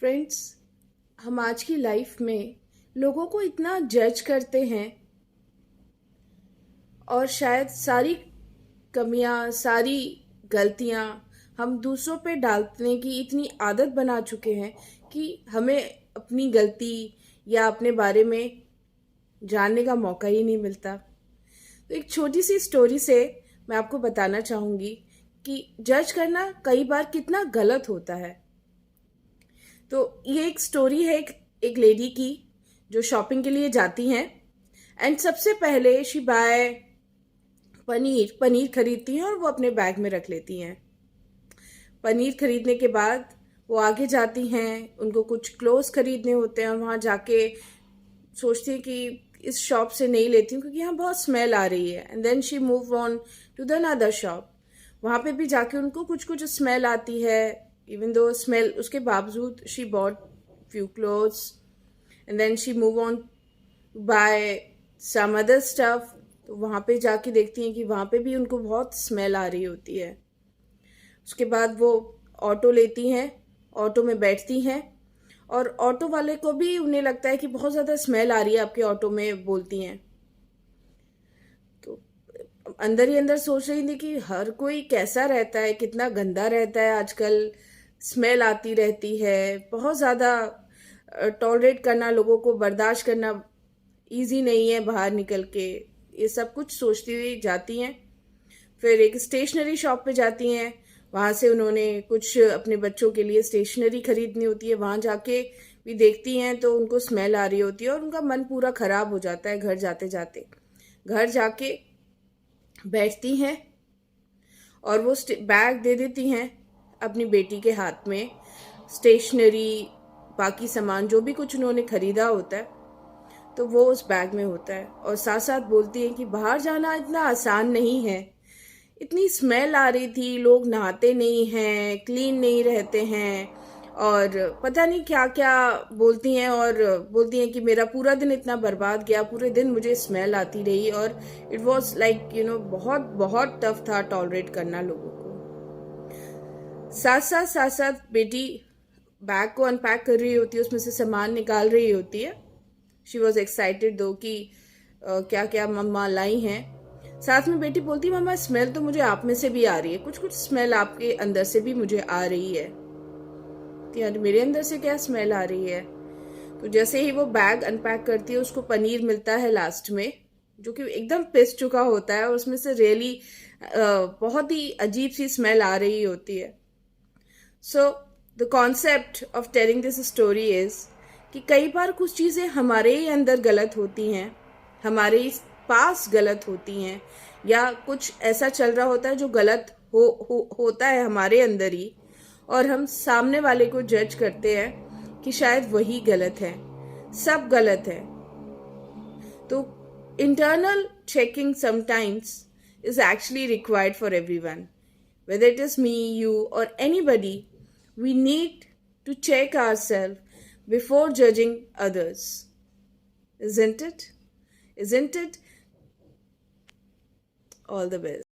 Friends, हम आज की लाइफ में लोगों को इतना जज करते हैं और शायद सारी कमियां, सारी गलतियां हम दूसरों पे डालने की इतनी आदत बना चुके हैं कि हमें अपनी गलती या अपने बारे में जानने का मौका ही नहीं मिलता। तो एक छोटी सी स्टोरी से मैं आपको बताना चाहूँगी कि जज करना कई बार कितना गलत होता है। तो ये एक स्टोरी है एक लेडी की जो शॉपिंग के लिए जाती हैं एंड सबसे पहले शी बाय पनीर खरीदती हैं और वो अपने बैग में रख लेती हैं। पनीर खरीदने के बाद वो आगे जाती हैं, उनको कुछ क्लोथ्स खरीदने होते हैं और वहाँ जाके सोचती हैं कि इस शॉप से नहीं लेती हूँ क्योंकि यहाँ बहुत स्मेल आ रही है। And then she move on to the another shop. वहाँ पे भी जाके उनको कुछ कुछ स्मेल आती है। इवन दो स्मेल, उसके बावजूद she bought few clothes and then she move on buy some other stuff. तो वहाँ पे जाके देखती हैं कि वहाँ पे भी उनको बहुत स्मेल आ रही होती है। उसके बाद वो ऑटो लेती हैं, ऑटो में बैठती हैं और ऑटो वाले को भी उन्हें लगता है कि बहुत ज़्यादा स्मेल आ रही है आपके ऑटो में, बोलती हैं। तो अंदर ही अंदर सोच रही थी कि हर कोई कैसा रहता है, कितना गंदा रहता है आजकल, स्मेल आती रहती है, बहुत ज़्यादा टॉलरेट करना, लोगों को बर्दाश्त करना इजी नहीं है बाहर निकल के। ये सब कुछ सोचती हुई जाती हैं। फिर एक स्टेशनरी शॉप पे जाती हैं। वहाँ से उन्होंने कुछ अपने बच्चों के लिए स्टेशनरी खरीदनी होती है। वहाँ जाके भी देखती हैं तो उनको स्मेल आ रही होती है और उनका मन पूरा खराब हो जाता है। घर जाते जाते घर जाके बैठती हैं और वो बैग दे देती हैं अपनी बेटी के हाथ में। स्टेशनरी, बाकी सामान जो भी कुछ उन्होंने खरीदा होता है तो वो उस बैग में होता है। और साथ साथ बोलती हैं कि बाहर जाना इतना आसान नहीं है, इतनी स्मेल आ रही थी, लोग नहाते नहीं हैं, क्लीन नहीं रहते हैं और पता नहीं क्या क्या बोलती हैं। और बोलती हैं कि मेरा पूरा दिन इतना बर्बाद गया, पूरे दिन मुझे स्मेल आती रही और इट वॉज लाइक बहुत बहुत टफ था टॉलरेट करना लोगों को। साथ साथ बेटी बैग को अनपैक कर रही होती है, उसमें से सामान निकाल रही होती है। शी वॉज एक्साइटेड दो कि क्या क्या मम्मा लाई हैं। साथ में बेटी बोलती है मम्मा स्मेल तो मुझे आप में से भी आ रही है, कुछ कुछ स्मेल आपके अंदर से भी मुझे आ रही है। यार मेरे अंदर से क्या स्मेल आ रही है? तो जैसे ही वो बैग अनपैक करती है उसको पनीर मिलता है लास्ट में, जो कि एकदम पिस चुका होता है और उसमें से रियली बहुत ही अजीब सी स्मेल आ रही होती है। So the concept of telling this story is कि कई बार कुछ चीज़ें हमारे ही अंदर गलत होती हैं, हमारे पास गलत होती हैं, या कुछ ऐसा चल रहा होता है जो गलत होता है हमारे अंदर ही, और हम सामने वाले को जज करते हैं कि शायद वही गलत है, सब गलत है। तो internal checking sometimes is actually required for everyone. Whether it is me, you, or anybody, we need to check ourselves before judging others. Isn't it? Isn't it? All the best.